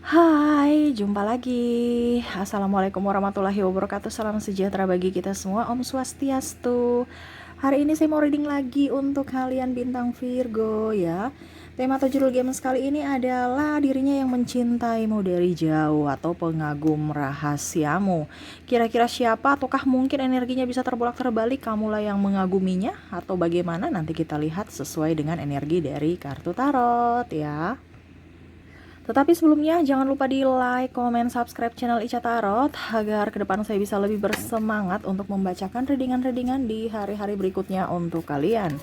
Hai, jumpa lagi. Assalamualaikum warahmatullahi wabarakatuh. Salam sejahtera bagi kita semua. Om Swastiastu. Hari ini saya mau reading lagi untuk kalian bintang Virgo ya. Tema atau judul game kali ini adalah dirinya yang mencintaimu dari jauh atau pengagum rahasiamu. Kira-kira siapa ataukah mungkin energinya bisa terbolak-terbalik, kamulah yang mengaguminya atau bagaimana? Nanti kita lihat sesuai dengan energi dari kartu tarot ya. Tetapi sebelumnya jangan lupa di like, komen, subscribe channel Ica Tarot agar ke depan saya bisa lebih bersemangat untuk membacakan readingan-readingan di hari-hari berikutnya untuk kalian.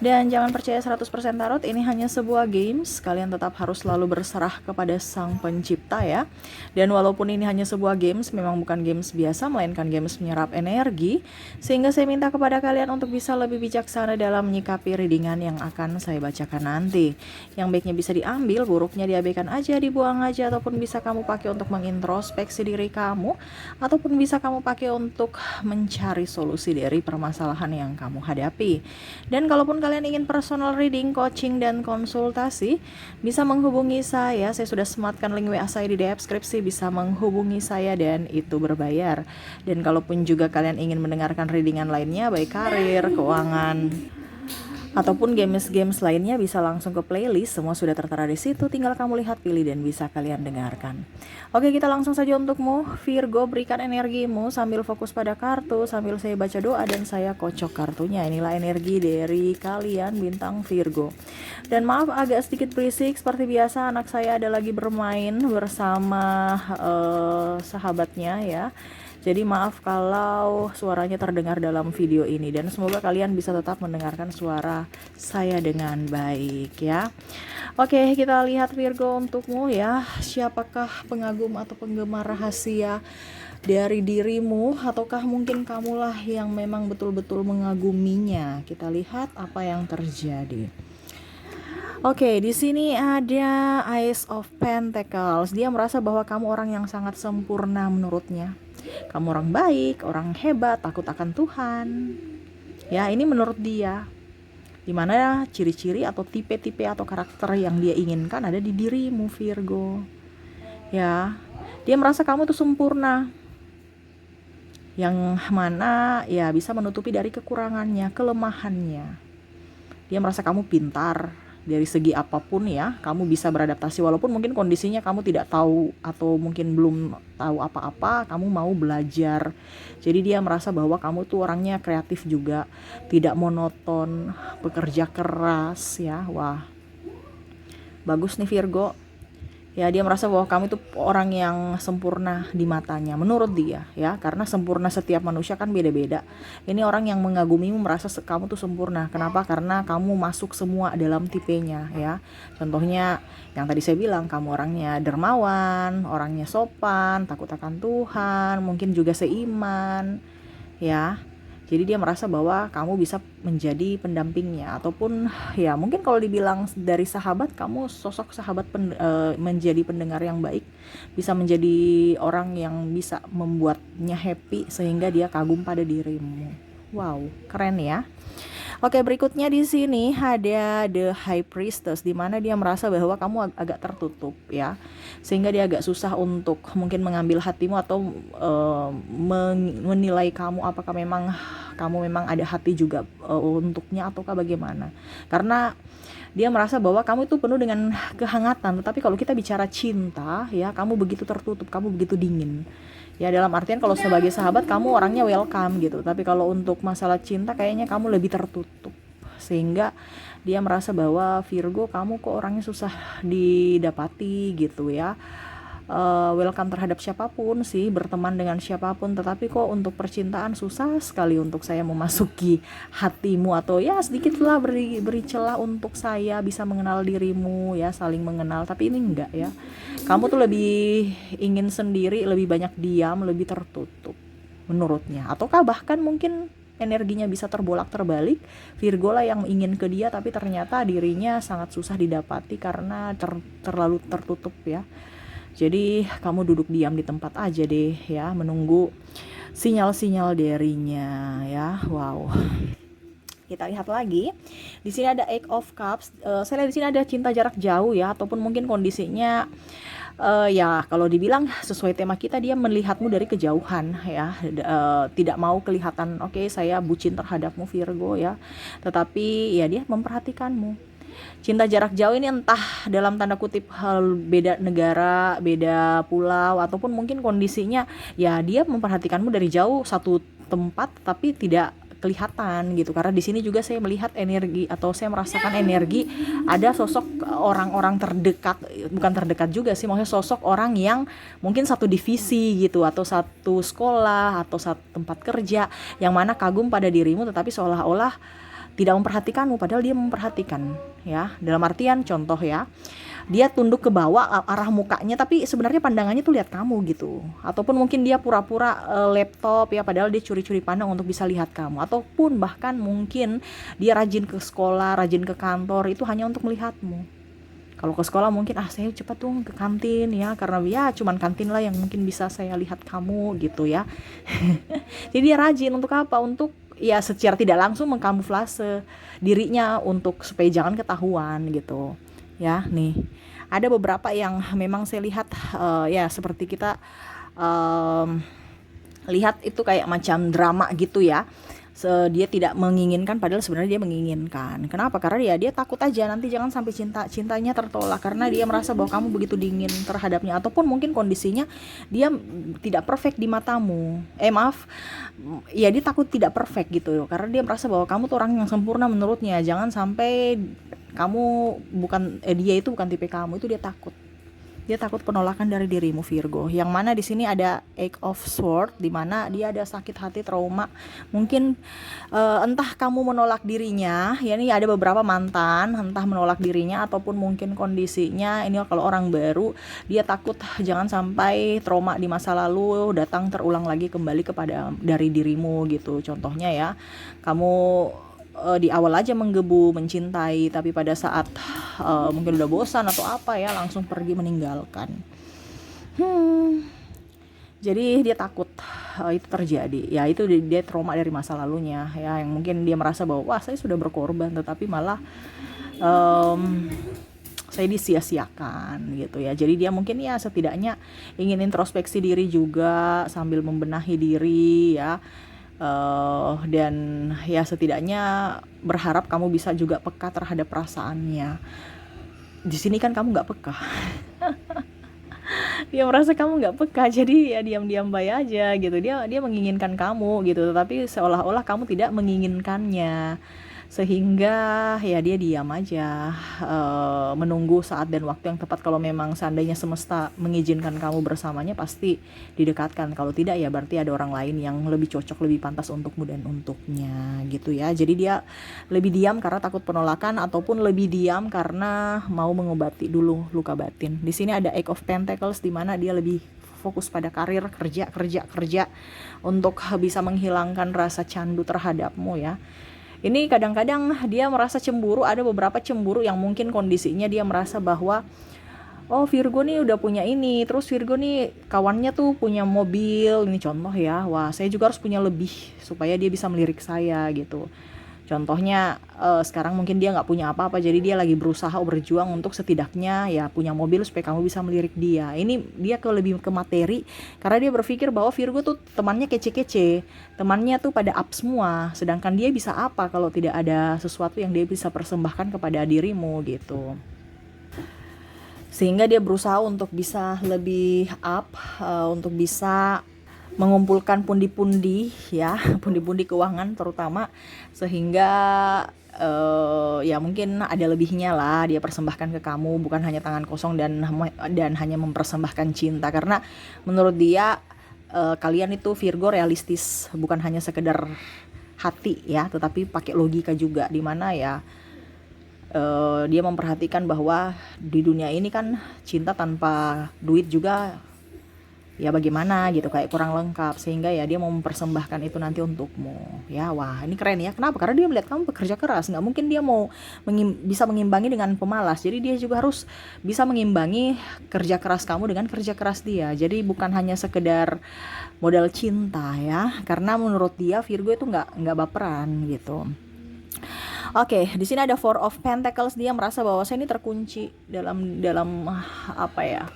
Dan jangan percaya 100% tarot, ini hanya sebuah games. Kalian tetap harus selalu berserah kepada Sang Pencipta ya. Dan walaupun ini hanya sebuah games, memang bukan games biasa melainkan games menyerap energi, sehingga saya minta kepada kalian untuk bisa lebih bijaksana dalam menyikapi readingan yang akan saya bacakan nanti. Yang baiknya bisa diambil, buruknya diabaikan aja, dibuang aja, ataupun bisa kamu pakai untuk mengintrospeksi diri kamu, ataupun bisa kamu pakai untuk mencari solusi dari permasalahan yang kamu hadapi. Dan kalaupun kalian ingin personal reading, coaching, dan konsultasi, bisa menghubungi saya sudah sematkan link WA saya di deskripsi, bisa menghubungi saya dan itu berbayar. Dan kalaupun juga kalian ingin mendengarkan readingan lainnya, baik karir, keuangan, ataupun games-games lainnya, bisa langsung ke playlist, semua sudah tertera di situ, tinggal kamu lihat, pilih, dan bisa kalian dengarkan. Oke, kita langsung saja untukmu Virgo, berikan energimu sambil fokus pada kartu, sambil saya baca doa dan saya kocok kartunya. Inilah energi dari kalian bintang Virgo. Dan maaf agak sedikit berisik, seperti biasa anak saya ada lagi bermain bersama sahabatnya ya. Jadi maaf kalau suaranya terdengar dalam video ini, dan semoga kalian bisa tetap mendengarkan suara saya dengan baik ya. Oke, kita lihat Virgo untukmu ya. Siapakah pengagum atau penggemar rahasia dari dirimu, ataukah mungkin kamulah yang memang betul-betul mengaguminya? Kita lihat apa yang terjadi. Oke, di sini ada Ace of Pentacles. Dia merasa bahwa kamu orang yang sangat sempurna menurutnya. Kamu orang baik, orang hebat, takut akan Tuhan. Ya, ini menurut dia. Dimana ciri-ciri atau tipe-tipe atau karakter yang dia inginkan ada di dirimu Virgo. Ya, dia merasa kamu tuh sempurna. Yang mana ya bisa menutupi dari kekurangannya, kelemahannya. Dia merasa kamu pintar. Dari segi apapun ya, kamu bisa beradaptasi walaupun mungkin kondisinya kamu tidak tahu atau mungkin belum tahu apa-apa, kamu mau belajar. Jadi dia merasa bahwa kamu tuh orangnya kreatif juga, tidak monoton, bekerja keras ya. Wah, bagus nih Virgo. Ya, dia merasa bahwa kamu itu orang yang sempurna di matanya menurut dia ya, karena sempurna setiap manusia kan beda-beda. Ini orang yang mengagumimu merasa kamu tuh sempurna. Kenapa? Karena kamu masuk semua dalam tipenya ya. Contohnya yang tadi saya bilang, kamu orangnya dermawan, orangnya sopan, takut akan Tuhan, mungkin juga seiman ya. Jadi dia merasa bahwa kamu bisa menjadi pendampingnya, ataupun ya mungkin kalau dibilang dari sahabat, kamu sosok sahabat menjadi pendengar yang baik, bisa menjadi orang yang bisa membuatnya happy sehingga dia kagum pada dirimu. Wow, keren ya. Oke, berikutnya di sini ada The High Priestess, di mana dia merasa bahwa kamu agak tertutup ya, sehingga dia agak susah untuk mungkin mengambil hatimu atau menilai kamu apakah kamu memang ada hati juga untuknya ataukah bagaimana. Karena dia merasa bahwa kamu itu penuh dengan kehangatan, tetapi kalau kita bicara cinta ya, kamu begitu tertutup, kamu begitu dingin. Ya, dalam artian kalau sebagai sahabat kamu orangnya welcome gitu, tapi kalau untuk masalah cinta kayaknya kamu lebih tertutup, sehingga dia merasa bahwa Virgo, kamu kok orangnya susah didapati gitu ya. Welcome terhadap siapapun sih, berteman dengan siapapun, tetapi kok untuk percintaan susah sekali untuk saya memasuki hatimu, atau ya sedikitlah beri celah untuk saya bisa mengenal dirimu ya, saling mengenal. Tapi ini enggak ya, kamu tuh lebih ingin sendiri, lebih banyak diam, lebih tertutup menurutnya, ataukah bahkan mungkin energinya bisa terbolak-terbalik. Virgo lah yang ingin ke dia, tapi ternyata dirinya sangat susah didapati karena terlalu tertutup ya. Jadi kamu duduk diam di tempat aja deh ya, menunggu sinyal-sinyal darinya ya. Wow. Kita lihat lagi. Di sini ada Eight of Cups. Saya lihat di sini ada cinta jarak jauh ya, ataupun mungkin kondisinya Ya kalau dibilang sesuai tema kita, dia melihatmu dari kejauhan ya, tidak mau kelihatan, oke saya bucin terhadapmu Virgo ya, tetapi ya dia memperhatikanmu. Cinta jarak jauh ini entah dalam tanda kutip beda negara, beda pulau, ataupun mungkin kondisinya ya dia memperhatikanmu dari jauh satu tempat tapi tidak kelihatan gitu, karena di sini juga saya melihat energi atau saya merasakan energi ada sosok orang-orang terdekat, bukan terdekat juga sih, maksudnya sosok orang yang mungkin satu divisi gitu, atau satu sekolah, atau satu tempat kerja, yang mana kagum pada dirimu tetapi seolah-olah tidak memperhatikanmu, padahal dia memperhatikan ya. Dalam artian contoh ya, dia tunduk ke bawah arah mukanya tapi sebenarnya pandangannya tuh lihat kamu gitu, ataupun mungkin dia pura-pura laptop ya, padahal dia curi-curi pandang untuk bisa lihat kamu, ataupun bahkan mungkin dia rajin ke sekolah, rajin ke kantor itu hanya untuk melihatmu. Kalau ke sekolah mungkin saya cepat dong ke kantin ya, karena ya cuman kantin lah yang mungkin bisa saya lihat kamu gitu ya. Jadi dia rajin untuk apa? Untuk ya secara tidak langsung mengkamuflase dirinya untuk supaya jangan ketahuan gitu ya. Nih ada beberapa yang memang saya lihat ya seperti kita lihat itu kayak macam drama gitu ya. Dia tidak menginginkan padahal sebenarnya dia menginginkan. Kenapa? Karena dia takut aja nanti jangan sampai cintanya tertolak, karena dia merasa bahwa kamu begitu dingin terhadapnya, ataupun mungkin kondisinya dia tidak perfect di matamu. Ya dia takut tidak perfect gitu, karena dia merasa bahwa kamu tuh orang yang sempurna menurutnya. Jangan sampai kamu dia itu bukan tipe kamu, itu dia takut. Dia takut penolakan dari dirimu Virgo. Yang mana di sini ada Eight of Swords, di mana dia ada sakit hati, trauma. Mungkin entah kamu menolak dirinya, ya ini ada beberapa mantan, entah menolak dirinya ataupun mungkin kondisinya ini kalau orang baru, dia takut jangan sampai trauma di masa lalu datang terulang lagi kembali kepada dari dirimu gitu. Contohnya ya, kamu di awal aja menggebu, mencintai, tapi pada saat mungkin udah bosan atau apa ya, langsung pergi meninggalkan. Jadi dia takut itu terjadi. Ya itu dia trauma dari masa lalunya ya, yang mungkin dia merasa bahwa wah saya sudah berkorban, tetapi malah saya disia-siakan gitu ya. Jadi dia mungkin ya setidaknya ingin introspeksi diri juga sambil membenahi diri ya. Dan ya setidaknya berharap kamu bisa juga peka terhadap perasaannya. Di sini kan kamu nggak peka. Dia merasa kamu nggak peka, jadi ya diam-diam baik aja gitu. Dia menginginkan kamu gitu, tapi seolah-olah kamu tidak menginginkannya, sehingga ya dia diam aja, menunggu saat dan waktu yang tepat. Kalau memang seandainya semesta mengizinkan kamu bersamanya, pasti didekatkan. Kalau tidak ya berarti ada orang lain yang lebih cocok, lebih pantas untukmu dan untuknya gitu ya. Jadi dia lebih diam karena takut penolakan, ataupun lebih diam karena mau mengobati dulu luka batin. Di sini ada Eight of Pentacles, di mana dia lebih fokus pada karir, kerja untuk bisa menghilangkan rasa candu terhadapmu ya. Ini kadang-kadang dia merasa cemburu, ada beberapa cemburu yang mungkin kondisinya dia merasa bahwa oh Virgo nih udah punya ini, terus Virgo nih kawannya tuh punya mobil, ini contoh ya, wah saya juga harus punya lebih supaya dia bisa melirik saya gitu. Contohnya sekarang mungkin dia nggak punya apa-apa, jadi dia lagi berusaha berjuang untuk setidaknya ya punya mobil supaya kamu bisa melirik dia. Ini dia lebih ke materi, karena dia berpikir bahwa Virgo tuh temannya kece-kece, temannya tuh pada up semua, sedangkan dia bisa apa kalau tidak ada sesuatu yang dia bisa persembahkan kepada dirimu gitu. Sehingga dia berusaha untuk bisa lebih up, untuk bisa mengumpulkan pundi-pundi ya, pundi-pundi keuangan terutama, sehingga ya mungkin ada lebihnya lah dia persembahkan ke kamu, bukan hanya tangan kosong dan hanya mempersembahkan cinta. Karena menurut dia kalian itu Virgo realistis, bukan hanya sekedar hati ya, tetapi pakai logika juga, dimana ya dia memperhatikan bahwa di dunia ini kan cinta tanpa duit juga ya bagaimana gitu, kayak kurang lengkap, sehingga ya dia mau mempersembahkan itu nanti untukmu ya. Wah ini keren ya, kenapa? Karena dia melihat kamu bekerja keras, nggak mungkin dia mau bisa mengimbangi dengan pemalas, jadi dia juga harus bisa mengimbangi kerja keras kamu dengan kerja keras dia. Jadi bukan hanya sekedar modal cinta ya, karena menurut dia Virgo itu nggak baperan gitu. Oke, di sini ada Four of Pentacles, dia merasa bahwa saya ini terkunci dalam apa ya?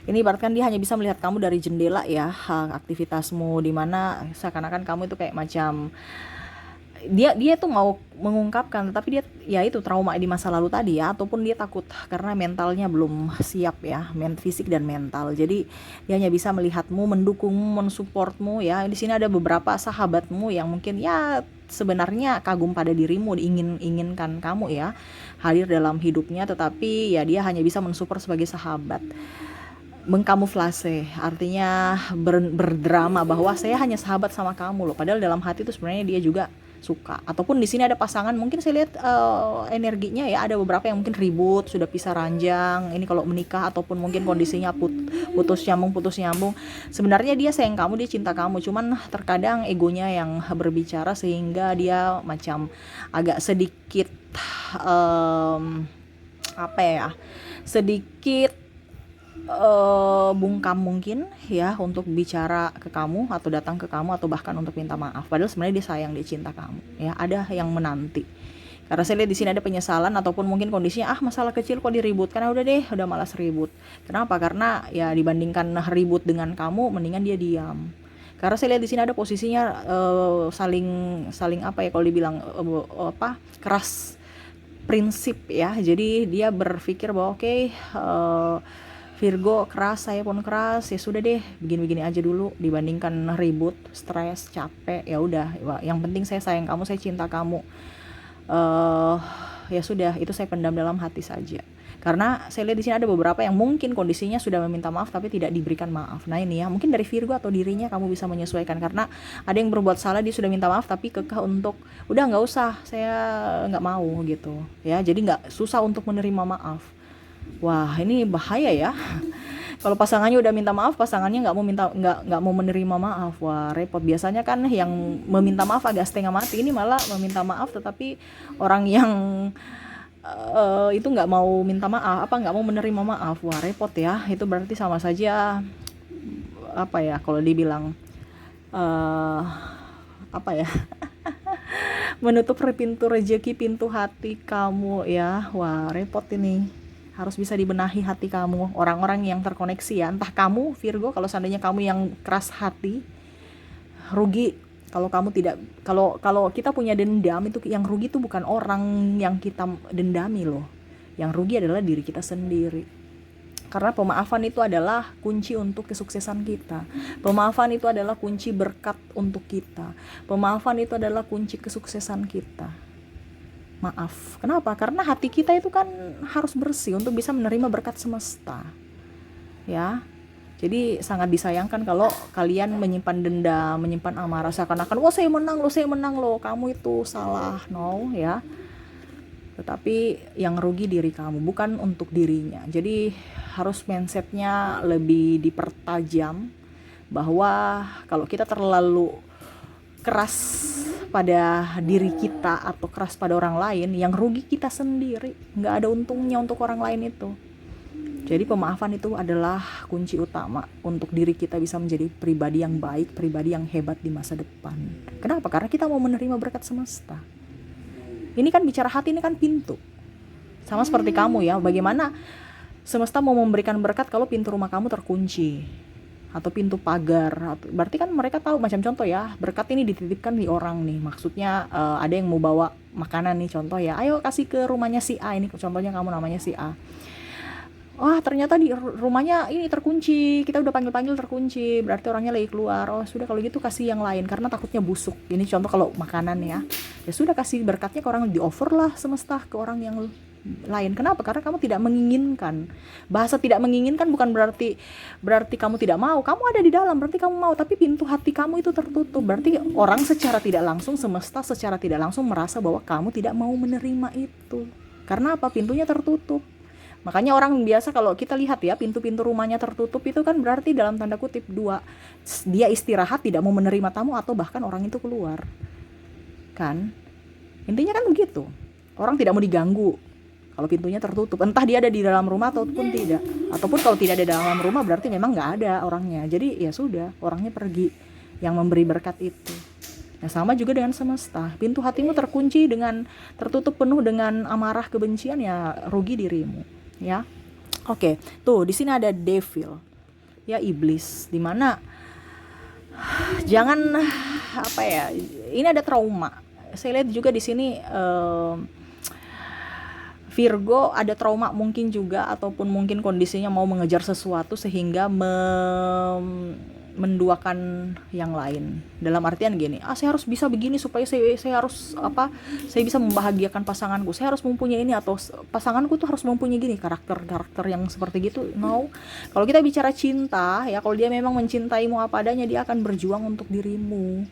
Ini berarti kan dia hanya bisa melihat kamu dari jendela ya, aktivitasmu di mana seakan-akan kamu itu kayak macam dia dia tuh mau mengungkapkan, tapi dia ya itu trauma di masa lalu tadi ya, ataupun dia takut karena mentalnya belum siap ya, fisik dan mental. Jadi dia hanya bisa melihatmu, mendukungmu, mensupportmu ya. Di sini ada beberapa sahabatmu yang mungkin ya sebenarnya kagum pada dirimu, inginkan kamu ya hadir dalam hidupnya, tetapi ya dia hanya bisa mensupport sebagai sahabat, mengkamuflase, artinya berdrama bahwa saya hanya sahabat sama kamu loh, padahal dalam hati itu sebenarnya dia juga suka. Ataupun di sini ada pasangan, mungkin saya lihat energinya ya, ada beberapa yang mungkin ribut, sudah pisah ranjang. Ini kalau menikah ataupun mungkin kondisinya putus nyambung. Sebenarnya dia sayang kamu, dia cinta kamu, cuman terkadang egonya yang berbicara sehingga dia macam agak sedikit apa ya, sedikit bungkam mungkin ya untuk bicara ke kamu atau datang ke kamu atau bahkan untuk minta maaf. Padahal sebenarnya dia sayang, dia cinta kamu. Ya, ada yang menanti. Karena saya lihat di sini ada penyesalan ataupun mungkin kondisinya masalah kecil kok diributkan, udah deh, udah malas ribut. Kenapa? Karena ya dibandingkan ribut dengan kamu, mendingan dia diam. Karena saya lihat di sini ada posisinya saling apa ya kalau dibilang keras prinsip ya. Jadi dia berpikir bahwa oke, Virgo keras, saya pun keras, ya sudah deh, begini-begini aja dulu dibandingkan ribut, stres, capek. Ya udah, yang penting saya sayang kamu, saya cinta kamu. Ya sudah, itu saya pendam dalam hati saja. Karena saya lihat di sini ada beberapa yang mungkin kondisinya sudah meminta maaf tapi tidak diberikan maaf. Nah ini ya, mungkin dari Virgo atau dirinya kamu bisa menyesuaikan, karena ada yang berbuat salah, dia sudah minta maaf tapi kekeh untuk udah nggak usah, saya nggak mau gitu ya. Jadi nggak, susah untuk menerima maaf. Wah, ini bahaya ya. Kalau pasangannya udah minta maaf, pasangannya nggak mau menerima maaf. Wah, repot. Biasanya kan yang meminta maaf agak setengah mati, ini malah meminta maaf tetapi orang yang itu nggak mau minta maaf, nggak mau menerima maaf. Wah, repot ya. Itu berarti sama saja apa ya kalau dibilang apa ya? Menutup pintu rezeki, pintu hati kamu ya. Wah, repot ini. Harus bisa dibenahi hati kamu, orang-orang yang terkoneksi ya, entah kamu Virgo, kalau seandainya kamu yang keras hati, rugi kalau kamu tidak, kalau kita punya dendam, itu yang rugi itu bukan orang yang kita dendami loh, yang rugi adalah diri kita sendiri. Karena pemaafan itu adalah kunci untuk kesuksesan kita, pemaafan itu adalah kunci berkat untuk kita, pemaafan itu adalah kunci kesuksesan kita. Maaf. Kenapa? Karena hati kita itu kan harus bersih untuk bisa menerima berkat semesta. Ya. Jadi sangat disayangkan kalau kalian menyimpan dendam, menyimpan amarah, seakan-akan wah saya menang loh, kamu itu salah. No, ya. Tetapi yang rugi diri kamu, bukan untuk dirinya. Jadi harus mindsetnya lebih dipertajam bahwa kalau kita terlalu keras pada diri kita atau keras pada orang lain, yang rugi kita sendiri, nggak ada untungnya untuk orang lain itu. Jadi pemaafan itu adalah kunci utama untuk diri kita bisa menjadi pribadi yang baik, pribadi yang hebat di masa depan. Kenapa? Karena kita mau menerima berkat semesta. Ini kan bicara hati, ini kan pintu. Sama seperti kamu ya, bagaimana semesta mau memberikan berkat kalau pintu rumah kamu terkunci atau pintu pagar. Berarti kan mereka tahu, macam contoh ya, berkat ini dititipkan di orang nih, maksudnya ada yang mau bawa makanan nih, contoh ya, ayo kasih ke rumahnya si A, ini contohnya kamu namanya si A. Wah, ternyata di rumahnya ini terkunci, kita udah panggil terkunci, berarti orangnya lagi keluar. Oh sudah, kalau gitu kasih yang lain karena takutnya busuk. Ini contoh kalau makanan ya sudah kasih berkatnya ke orang, di offer lah semesta ke orang yang lain. Kenapa? Karena kamu tidak menginginkan. Bahasa tidak menginginkan bukan berarti kamu tidak mau. Kamu ada di dalam, berarti kamu mau, tapi pintu hati kamu itu tertutup. Berarti orang secara tidak langsung, semesta secara tidak langsung merasa bahwa kamu tidak mau menerima itu. Karena apa? Pintunya tertutup. Makanya orang biasa kalau kita lihat ya, pintu-pintu rumahnya tertutup itu kan berarti dalam tanda kutip dua, dia istirahat, tidak mau menerima tamu, atau bahkan orang itu keluar. Kan? Intinya kan begitu. Orang tidak mau diganggu kalau pintunya tertutup, entah dia ada di dalam rumah ataupun tidak. Ataupun kalau tidak ada dalam rumah berarti memang nggak ada orangnya. Jadi ya sudah, orangnya pergi yang memberi berkat itu. Ya sama juga dengan semesta. Pintu hatimu terkunci dengan tertutup penuh dengan amarah, kebencian, ya rugi dirimu. Ya. Oke, tuh di sini ada devil. ya iblis, dimana jangan apa ya, ini ada trauma. Saya lihat juga di sini Virgo ada trauma mungkin juga, ataupun mungkin kondisinya mau mengejar sesuatu sehingga menduakan yang lain. Dalam artian gini, saya harus bisa begini supaya saya harus apa? Saya bisa membahagiakan pasanganku. Saya harus mempunyai ini, atau pasanganku tuh harus mempunyai gini, karakter yang seperti gitu. No. Kalau kita bicara cinta, ya kalau dia memang mencintaimu apa adanya, dia akan berjuang untuk dirimu.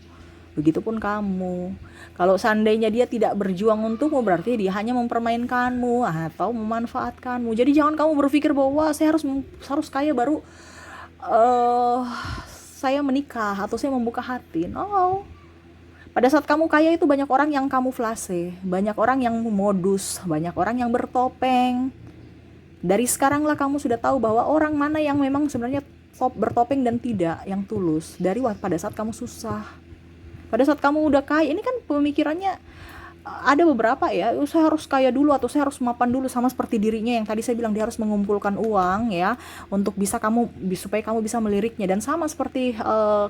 Begitupun kamu. Kalau seandainya dia tidak berjuang untukmu, berarti dia hanya mempermainkanmu atau memanfaatkanmu. Jadi jangan kamu berpikir bahwa saya harus kaya baru saya menikah atau saya membuka hati. No. Pada saat kamu kaya itu banyak orang yang kamuflase, banyak orang yang modus, banyak orang yang bertopeng. Dari sekaranglah kamu sudah tahu bahwa orang mana yang memang sebenarnya bertopeng dan tidak, yang tulus. Dari pada saat kamu susah. Pada saat kamu udah kaya, ini kan pemikirannya ada beberapa ya, saya harus kaya dulu atau saya harus mapan dulu, sama seperti dirinya yang tadi saya bilang, dia harus mengumpulkan uang ya untuk bisa supaya kamu bisa meliriknya. Dan sama seperti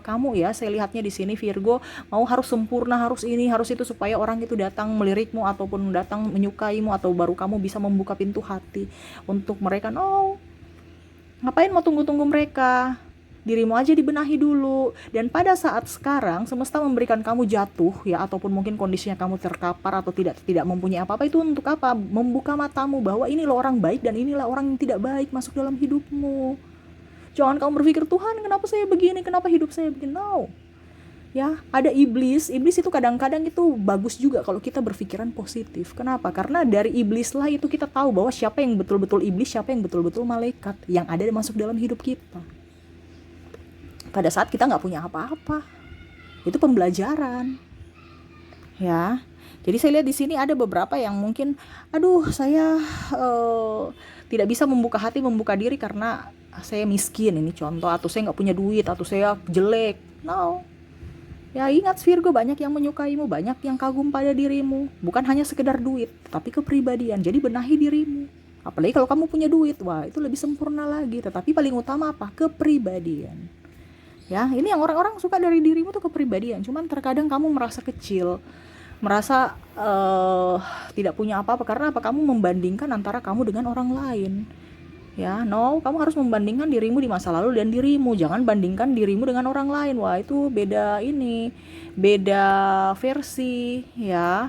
kamu ya, saya lihatnya di sini Virgo mau harus sempurna, harus ini, harus itu supaya orang itu datang melirikmu ataupun datang menyukaimu, atau baru kamu bisa membuka pintu hati untuk mereka. No. Ngapain mau tunggu-tunggu mereka? Dirimu aja dibenahi dulu. Dan pada saat sekarang semesta memberikan kamu jatuh ya, ataupun mungkin kondisinya kamu terkapar atau tidak mempunyai apa-apa, itu untuk apa? Membuka matamu bahwa inilah orang baik dan inilah orang yang tidak baik masuk dalam hidupmu. Jangan kamu berpikir, Tuhan kenapa saya begini, kenapa hidup saya begini. No. Ya, ada iblis itu kadang-kadang itu bagus juga kalau kita berpikiran positif. Kenapa? Karena dari iblis lah itu kita tahu bahwa siapa yang betul-betul iblis, siapa yang betul-betul malaikat yang ada masuk dalam hidup kita. Pada saat kita nggak punya apa-apa, itu pembelajaran, ya. Jadi saya lihat di sini ada beberapa yang mungkin, saya tidak bisa membuka hati, membuka diri karena saya miskin, ini contoh, atau saya nggak punya duit, atau saya jelek. No. Ya ingat Virgo, banyak yang menyukaimu, banyak yang kagum pada dirimu, bukan hanya sekedar duit, tapi kepribadian. Jadi benahi dirimu. Apalagi kalau kamu punya duit, wah itu lebih sempurna lagi. Tetapi paling utama apa? Kepribadian. Ya, ini yang orang-orang suka dari dirimu tuh kepribadian. Cuman terkadang kamu merasa kecil, merasa tidak punya apa-apa. Karena apa? Kamu membandingkan antara kamu dengan orang lain. Ya, no, kamu harus membandingkan dirimu di masa lalu dan dirimu. Jangan bandingkan dirimu dengan orang lain. Wah, itu beda versi, ya.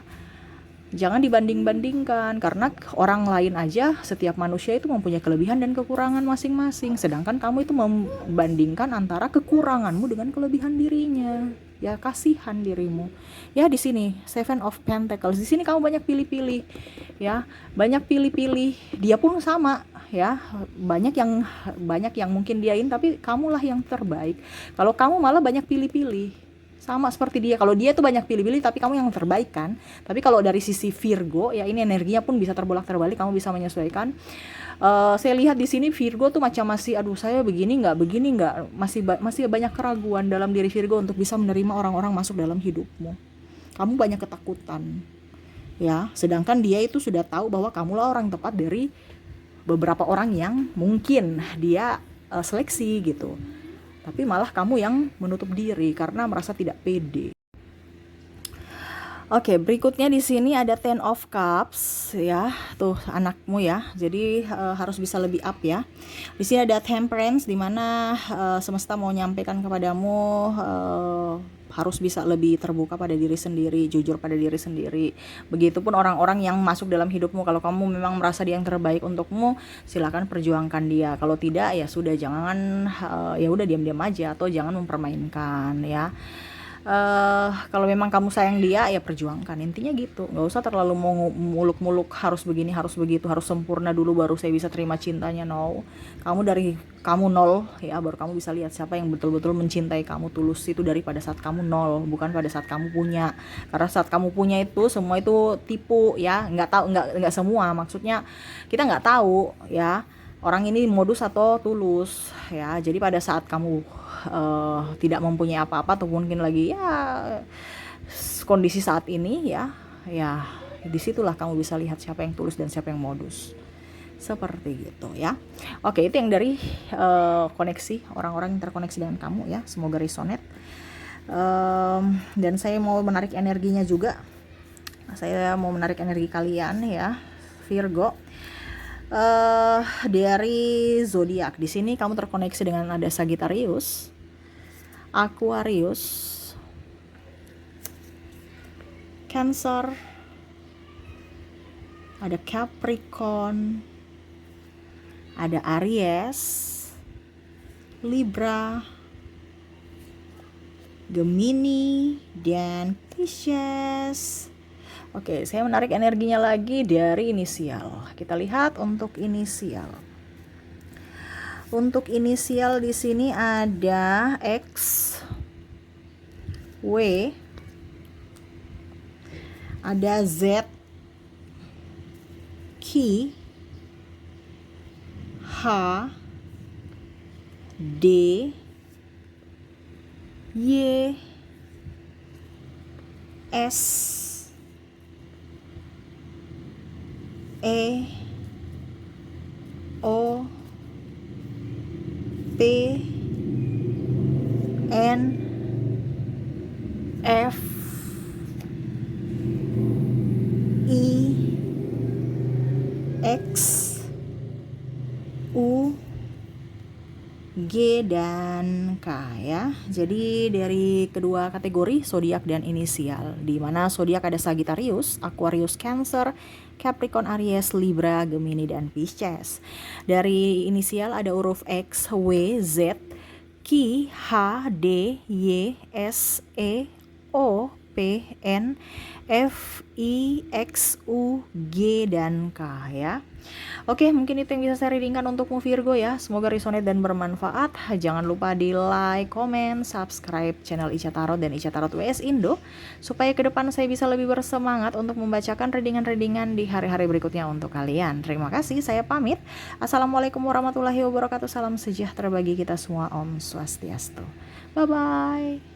Jangan dibanding-bandingkan, karena orang lain aja, setiap manusia itu mempunyai kelebihan dan kekurangan masing-masing. Sedangkan kamu itu membandingkan antara kekuranganmu dengan kelebihan dirinya. Ya, kasihan dirimu. Ya, di sini Seven of Pentacles. Di sini kamu banyak pilih-pilih. Ya, banyak pilih-pilih. Dia pun sama, ya. Banyak yang mungkin diain, tapi kamulah yang terbaik. Kalau kamu malah banyak pilih-pilih, sama seperti dia. Kalau dia tuh banyak pilih-pilih, tapi kamu yang terbaik kan. Tapi kalau dari sisi Virgo, ya ini energinya pun bisa terbolak-terbalik, kamu bisa menyesuaikan. Saya lihat di sini Virgo tuh macam masih, saya begini nggak, masih banyak keraguan dalam diri Virgo untuk bisa menerima orang-orang masuk dalam hidupmu. Kamu banyak ketakutan, ya. Sedangkan dia itu sudah tahu bahwa kamulah orang tepat dari beberapa orang yang mungkin dia seleksi gitu. Tapi malah kamu yang menutup diri karena merasa tidak pede. Oke, berikutnya di sini ada Ten of Cups ya, tuh anakmu ya. Jadi harus bisa lebih up ya. Di sini ada Temperance, di mana semesta mau nyampaikan kepadamu harus bisa lebih terbuka pada diri sendiri, jujur pada diri sendiri. Begitupun orang-orang yang masuk dalam hidupmu. Kalau kamu memang merasa dia yang terbaik untukmu, silakan perjuangkan dia. Kalau tidak, ya sudah, jangan ya udah diam-diam aja, atau jangan mempermainkan ya. Kalau memang kamu sayang dia, ya perjuangkan, intinya gitu. Nggak usah terlalu mau muluk-muluk harus begini, harus begitu, harus sempurna dulu baru saya bisa terima cintanya. No, kamu nol ya, baru kamu bisa lihat siapa yang betul-betul mencintai kamu tulus itu daripada saat kamu nol, bukan pada saat kamu punya. Karena saat kamu punya itu semua itu tipu ya, nggak semua, maksudnya kita nggak tahu ya orang ini modus atau tulus ya. Jadi pada saat kamu tidak mempunyai apa-apa, atau mungkin lagi ya kondisi saat ini ya disitulah kamu bisa lihat siapa yang tulus dan siapa yang modus seperti gitu ya. Oke, itu yang dari koneksi orang-orang yang terkoneksi dengan kamu ya, semoga resonate. Dan saya mau menarik energinya juga, saya mau menarik energi kalian ya Virgo. Dari zodiak di sini kamu terkoneksi dengan ada Sagittarius, Aquarius, Cancer, ada Capricorn, ada Aries, Libra, Gemini, dan Pisces. Oke, saya menarik energinya lagi dari inisial. Kita lihat untuk inisial. Untuk inisial di sini ada X, W, ada Z, Q, H, D, Y, S, E, O, P, N, F, I, X, U, G, dan K ya. Jadi dari kedua kategori zodiak dan inisial, di mana zodiak ada Sagittarius, Aquarius, Cancer, Capricorn, Aries, Libra, Gemini, dan Pisces. Dari inisial ada huruf X, W, Z, Q, H, D, Y, S, E, O, P, N, F, I, X, U, G, dan K ya. Oke, mungkin itu yang bisa saya readingkan untukmu Virgo ya. Semoga resonate dan bermanfaat. Jangan lupa di like, komen, subscribe channel Ica Tarot dan Ica Tarot WS Indo, supaya ke depan saya bisa lebih bersemangat untuk membacakan readingan-readingan di hari-hari berikutnya untuk kalian. Terima kasih, saya pamit. Assalamualaikum warahmatullahi wabarakatuh. Salam sejahtera bagi kita semua. Om Swastiastu. Bye-bye.